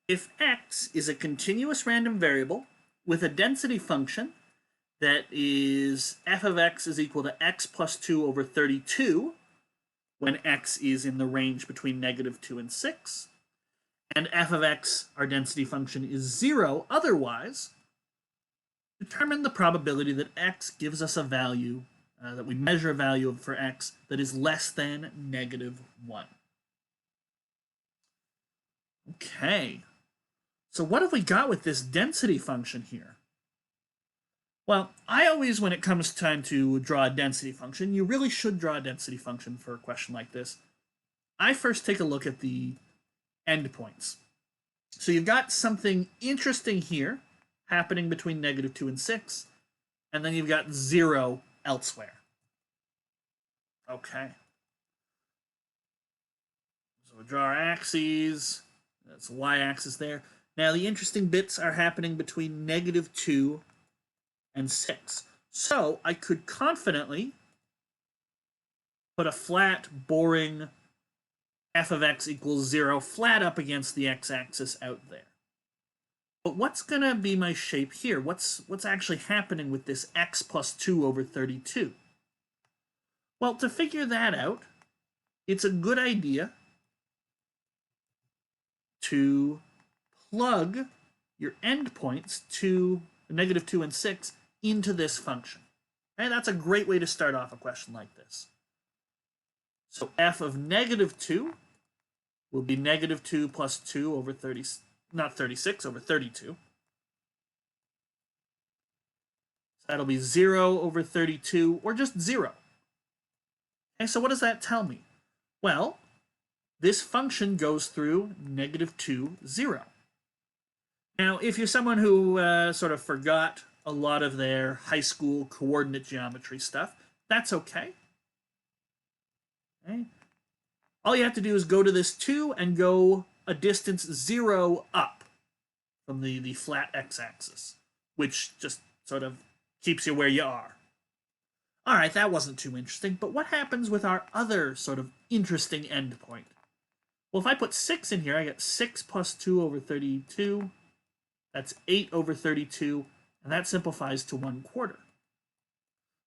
If x is a continuous random variable with a density function that is f of x is equal to x plus 2 over 32 when x is in the range between -2 and 6, and f of x, our density function, is 0 otherwise, determine the probability that x gives us a value, that we measure a value for x that is less than -1. Okay, so what have we got with this density function here? Well, I always, when it comes time to draw a density function, you really should draw a density function for a question like this. I first take a look at the endpoints. So you've got something interesting here happening between -2 and 6, and then you've got 0 elsewhere. Okay. So we draw our axes. That's the y-axis there. Now the interesting bits are happening between -2 and 6. So I could confidently put a flat, boring f of x equals 0 flat up against the x-axis out there. But what's going to be my shape here? What's actually happening with this x plus 2 over 32? Well, to figure that out, it's a good idea to plug your endpoints to -2 and 6 into this function. And that's a great way to start off a question like this. So f of -2 will be -2 plus 2 over 30, not 36, over 32. So that'll be 0 over 32, or just 0. Okay, so what does that tell me? Well, this function goes through -2, 0. Now, if you're someone who sort of forgot a lot of their high school coordinate geometry stuff, that's okay. Okay. All you have to do is go to this 2 and go a distance 0 up from the flat x-axis, which just sort of keeps you where you are. All right, that wasn't too interesting, but what happens with our other sort of interesting endpoint? Well, if I put 6 in here, I get 6 plus 2 over 32. That's 8 over 32, and that simplifies to 1/4.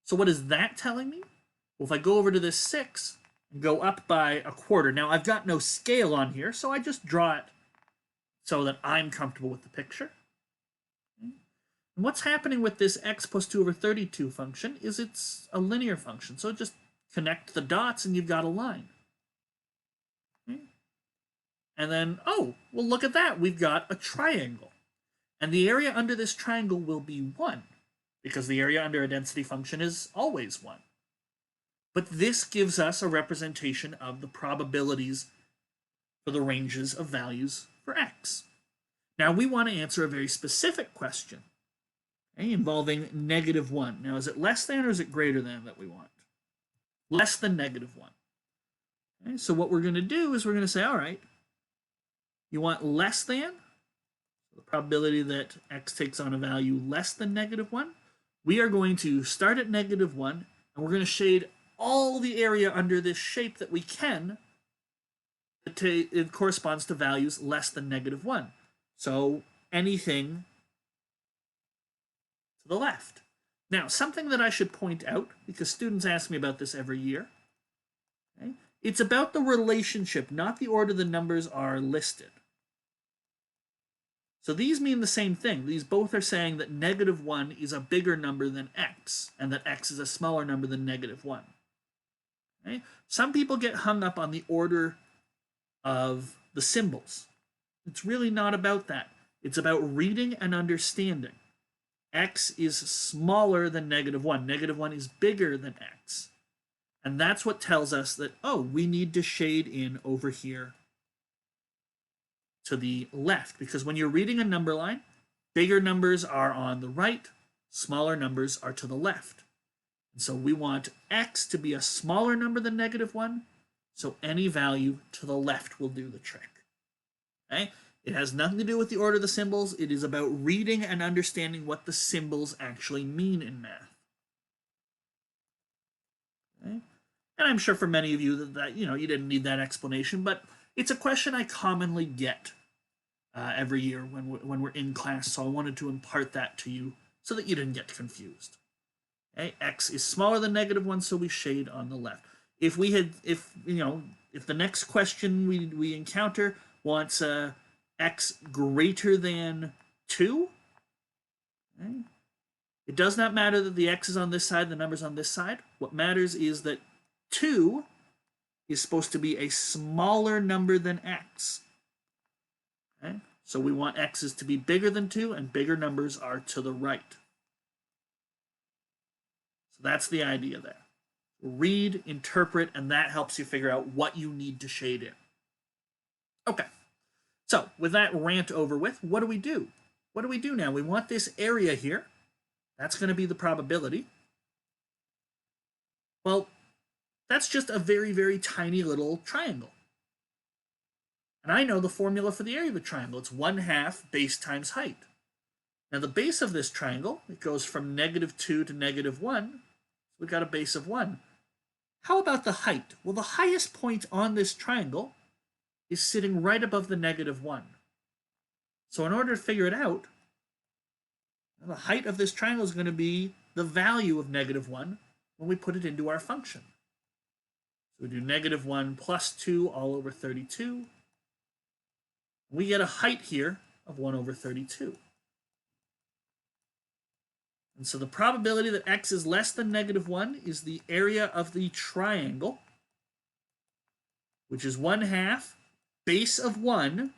So what is that telling me? Well, if I go over to this 6 and go up by 1/4, now I've got no scale on here, so I just draw it so that I'm comfortable with the picture. And what's happening with this x plus 2 over 32 function is it's a linear function, so just connect the dots and you've got a line. And then, oh, well, look at that. We've got a triangle. And the area under this triangle will be 1, because the area under a density function is always 1. But this gives us a representation of the probabilities for the ranges of values for x. Now, we want to answer a very specific question, okay, involving -1. Now, is it less than or is it greater than that we want? Less than -1. Okay, so what we're going to do is we're going to say, all right, you want less than, the probability that x takes on a value less than -1. We are going to start at -1, and we're going to shade all the area under this shape that we can. It corresponds to values less than -1. So anything to the left. Now, something that I should point out, because students ask me about this every year, okay, it's about the relationship, not the order the numbers are listed. So these mean the same thing. These both are saying that -1 is a bigger number than x, and that x is a smaller number than -1. Okay? Some people get hung up on the order of the symbols. It's really not about that. It's about reading and understanding. X is smaller than -1. -1 is bigger than x. And that's what tells us that, oh, we need to shade in over here to the left, because when you're reading a number line, bigger numbers are on the right, smaller numbers are to the left. And so we want x to be a smaller number than -1, so any value to the left will do the trick. Okay? It has nothing to do with the order of the symbols. It is about reading and understanding what the symbols actually mean in math. Okay? And I'm sure for many of you that you didn't need that explanation, but it's a question I commonly get. every year when we're in class, so I wanted to impart that to you so that you didn't get confused. Okay? X is smaller than -1, so we shade on the left. If the next question we encounter wants x greater than 2, okay? It does not matter that the x is on this side, the number's on this side. What matters is that 2 is supposed to be a smaller number than x. Okay? So we want x's to be bigger than 2, and bigger numbers are to the right. So that's the idea there. Read, interpret, and that helps you figure out what you need to shade in. Okay, so with that rant over with, what do we do? What do we do now? We want this area here. That's going to be the probability. Well, that's just a very, very tiny little triangle. And I know the formula for the area of a triangle. It's 1/2 base times height. Now the base of this triangle, it goes from -2 to -1. So we've got a base of 1. How about the height? Well, the highest point on this triangle is sitting right above the -1. So in order to figure it out, the height of this triangle is going to be the value of -1 when we put it into our function. So we do -1 plus 2 all over 32. We get a height here of 1 over 32. And so the probability that x is less than -1 is the area of the triangle, which is 1/2 base of 1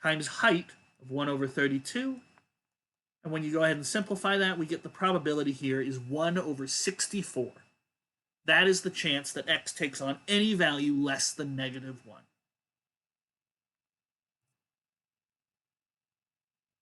times height of 1 over 32. And when you go ahead and simplify that, we get the probability here is 1 over 64. That is the chance that x takes on any value less than -1.